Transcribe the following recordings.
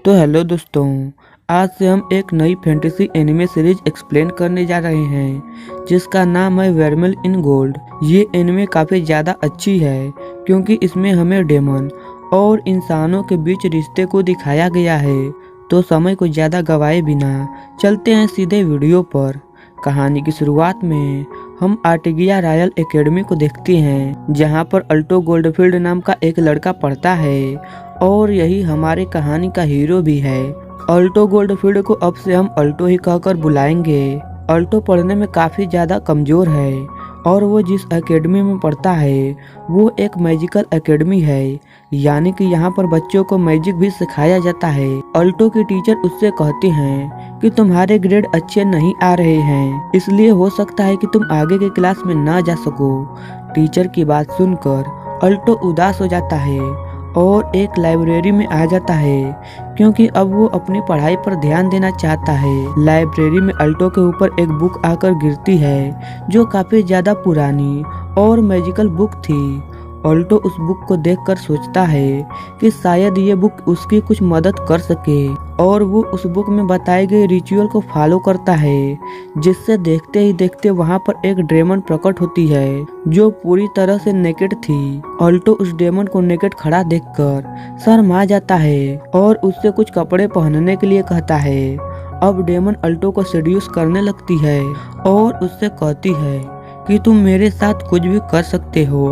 तो हेलो दोस्तों, आज से हम एक नई फैंटेसी एनिमे सीरीज एक्सप्लेन करने जा रहे हैं जिसका नाम है वर्मल इन गोल्ड। ये एनिमे काफ़ी ज़्यादा अच्छी है क्योंकि इसमें हमें डेमन और इंसानों के बीच रिश्ते को दिखाया गया है। तो समय को ज़्यादा गवाए बिना चलते हैं सीधे वीडियो पर। कहानी की शुरुआत में हम आर्टिगिया रॉयल एकेडमी को देखते हैं जहां पर अल्टो गोल्डफील्ड नाम का एक लड़का पढ़ता है और यही हमारे कहानी का हीरो भी है। अल्टो गोल्डफील्ड को अब से हम अल्टो ही कहकर बुलाएंगे। अल्टो पढ़ने में काफ़ी ज़्यादा कमज़ोर है और वो जिस एकेडमी में पढ़ता है वो एक मैजिकल एकेडमी है, यानी कि यहाँ पर बच्चों को मैजिक भी सिखाया जाता है। अल्टो की टीचर उससे कहती हैं कि तुम्हारे ग्रेड अच्छे नहीं आ रहे हैं, इसलिए हो सकता है कि तुम आगे के क्लास में ना जा सको। टीचर की बात सुनकर अल्टो उदास हो जाता है और एक लाइब्रेरी में आ जाता है क्योंकि अब वो अपनी पढ़ाई पर ध्यान देना चाहता है। लाइब्रेरी में अल्टो के ऊपर एक बुक आकर गिरती है जो काफी ज्यादा पुरानी और मैजिकल बुक थी। अल्टो उस बुक को देखकर सोचता है कि शायद ये बुक उसकी कुछ मदद कर सके और वो उस बुक में बताए गए रिचुअल को फॉलो करता है, जिससे देखते ही देखते वहाँ पर एक डेमन प्रकट होती है जो पूरी तरह से नेकेड थी। अल्टो उस डेमन को नेकेड खड़ा देखकर शर्मा जाता है और उससे कुछ कपड़े पहनने के लिए कहता है। अब डेमन अल्टो को सेड्यूस करने लगती है और उससे कहती है कि तुम मेरे साथ कुछ भी कर सकते हो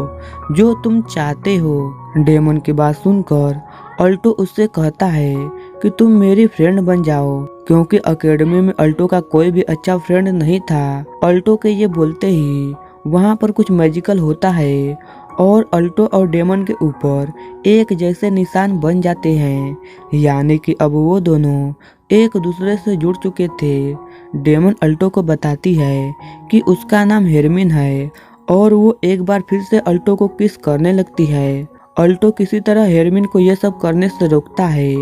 जो तुम चाहते हो। डेमन की बात सुनकर अल्टो उससे कहता है कि तुम मेरी फ्रेंड बन जाओ, क्योंकि एकेडमी में अल्टो का कोई भी अच्छा फ्रेंड नहीं था। अल्टो के ये बोलते ही वहाँ पर कुछ मैजिकल होता है और अल्टो और डेमन के ऊपर एक जैसे निशान बन जाते हैं, यानी कि अब वो दोनों एक दूसरे से जुड़ चुके थे। डेमन अल्टो को बताती है कि उसका नाम हेरमिन है और वो एक बार फिर से अल्टो को किस करने लगती है। अल्टो किसी तरह हेरमिन को यह सब करने से रोकता है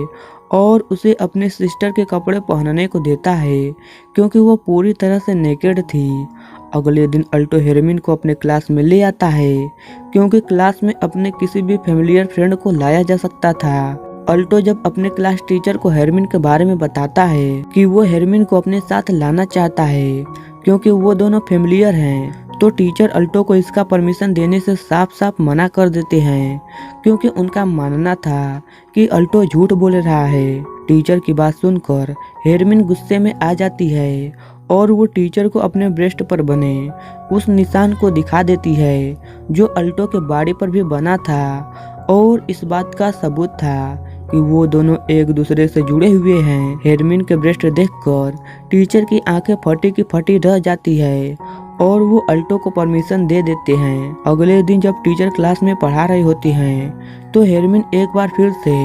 और उसे अपने सिस्टर के कपड़े पहनने को देता है क्योंकि वो पूरी तरह से नेकेड थी। अगले दिन अल्टो हेरमिन को अपने क्लास में ले आता है क्योंकि क्लास में अपने किसी भी फैमिलियर फ्रेंड को लाया जा सकता था। अल्टो जब अपने क्लास टीचर को हेरमिन के बारे में बताता है कि वो हेरमिन को अपने साथ लाना चाहता है क्योंकि वो दोनों फैमिलियर हैं, तो टीचर अल्टो को इसका परमिशन देने से साफ साफ मना कर देते हैं क्योंकि उनका मानना था कि अल्टो झूठ बोल रहा है। टीचर की बात सुनकर हेरमिन गुस्से में आ जाती है और वो टीचर को अपने ब्रेस्ट पर बने उस निशान को दिखा देती है जो अल्टो के बॉडी पर भी बना था और इस बात का सबूत था कि वो दोनों एक दूसरे से जुड़े हुए हैं। हेरमिन के ब्रेस्ट देखकर टीचर की आंखें फटी की फटी रह जाती है और वो अल्टो को परमिशन दे देते हैं। अगले दिन जब टीचर क्लास में पढ़ा रही होती हैं तो हेरमिन एक बार फिर से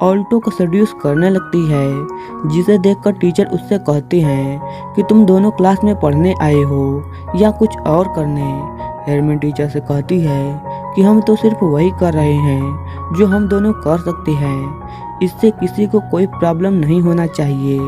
अल्टो को सेड्यूस करने लगती है, जिसे देखकर टीचर उससे कहती हैं कि तुम दोनों क्लास में पढ़ने आए हो या कुछ और करने। हेरमिन टीचर से कहती है कि हम तो सिर्फ वही कर रहे हैं जो हम दोनों कर सकते हैं, इससे किसी को कोई प्रॉब्लम नहीं होना चाहिए।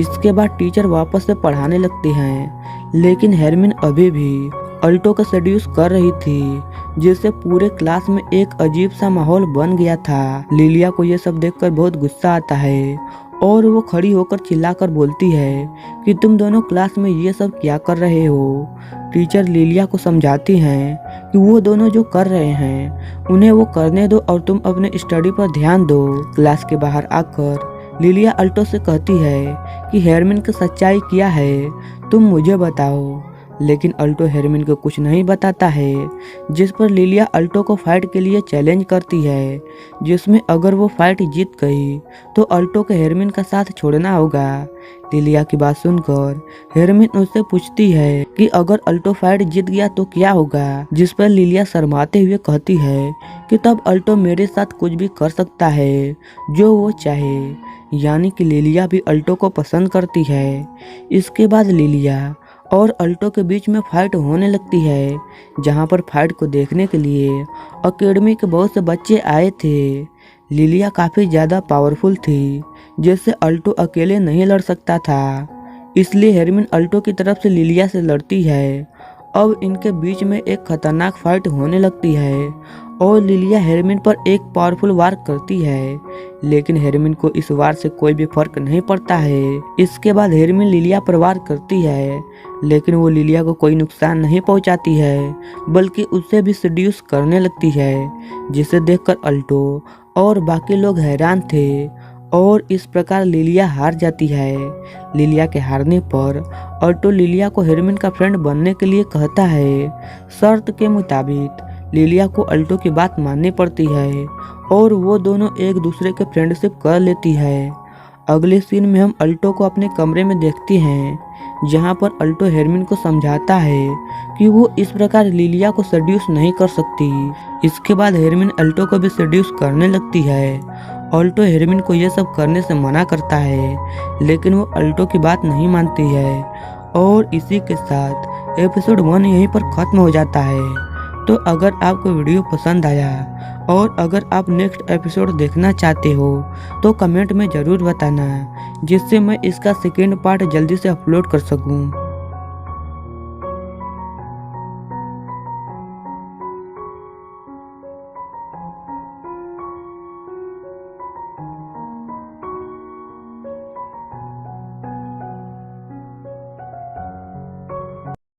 इसके बाद टीचर वापस से पढ़ाने लगते हैं, लेकिन हेरमिन अभी भी अल्टो को सेड्यूस कर रही थी, जिससे पूरे क्लास में एक अजीब सा माहौल बन गया था। लिलिया को यह सब देखकर बहुत गुस्सा आता है और वो खड़ी होकर चिल्लाकर बोलती है कि तुम दोनों क्लास में ये सब क्या कर रहे हो। टीचर लिलिया को समझाती हैं कि वो दोनों जो कर रहे हैं उन्हें वो करने दो और तुम अपने स्टडी पर ध्यान दो। क्लास के बाहर आकर लिलिया अल्टो से कहती है कि हेरमिन की सच्चाई क्या है, तुम मुझे बताओ। लेकिन अल्टो हेरमिन को कुछ नहीं बताता है, जिस पर लिलिया अल्टो को फाइट के लिए चैलेंज करती है, जिसमें अगर वो फाइट जीत गई तो अल्टो को हेरमिन का साथ छोड़ना होगा। लिलिया की बात सुनकर हेरमिन उससे पूछती है कि अगर अल्टो फाइट जीत गया तो क्या होगा, जिस पर लिलिया शर्माते हुए कहती है कि तब अल्टो मेरे साथ कुछ भी कर सकता है जो वो चाहे, यानी कि लिलिया भी अल्टो को पसंद करती है। इसके बाद लिलिया और अल्टो के बीच में फाइट होने लगती है, जहां पर फाइट को देखने के लिए एकेडमी के बहुत से बच्चे आए थे। लिलिया काफ़ी ज़्यादा पावरफुल थी, जिससे अल्टो अकेले नहीं लड़ सकता था, इसलिए हेरमिन अल्टो की तरफ से लिलिया से लड़ती है अब इनके बीच में एक खतरनाक फाइट होने लगती है और लिलिया हेरमिन पर एक पावरफुल वार करती है, लेकिन हेरमिन को इस वार से कोई भी फर्क नहीं पड़ता है। इसके बाद हेरमिन लिलिया पर वार करती है, लेकिन वो लिलिया को कोई नुकसान नहीं पहुंचाती है, बल्कि उसे भी सेड्यूस करने लगती है, जिसे देखकर अल्टो और बाकी लोग हैरान थे और इस प्रकार लिलिया हार जाती है। लिलिया के हारने पर अल्टो लिलिया को हेरमिन का फ्रेंड बनने के लिए कहता है। शर्त के मुताबिक लिलिया को अल्टो की बात माननी पड़ती है और वो दोनों एक दूसरे के फ्रेंडशिप कर लेती है। अगले सीन में हम अल्टो को अपने कमरे में देखते हैं, जहाँ पर अल्टो हेरमिन को समझाता है कि वो इस प्रकार लिलिया को सेड्यूस नहीं कर सकती। इसके बाद हेरमिन अल्टो को भी सेड्यूस करने लगती है। अल्टो हेरमिन को यह सब करने से मना करता है, लेकिन वो अल्टो की बात नहीं मानती है और इसी के साथ एपिसोड 1 यहीं पर खत्म हो जाता है। तो अगर आपको वीडियो पसंद आया और अगर आप नेक्स्ट एपिसोड देखना चाहते हो तो कमेंट में ज़रूर बताना, जिससे मैं इसका सेकेंड पार्ट जल्दी से अपलोड कर सकूं।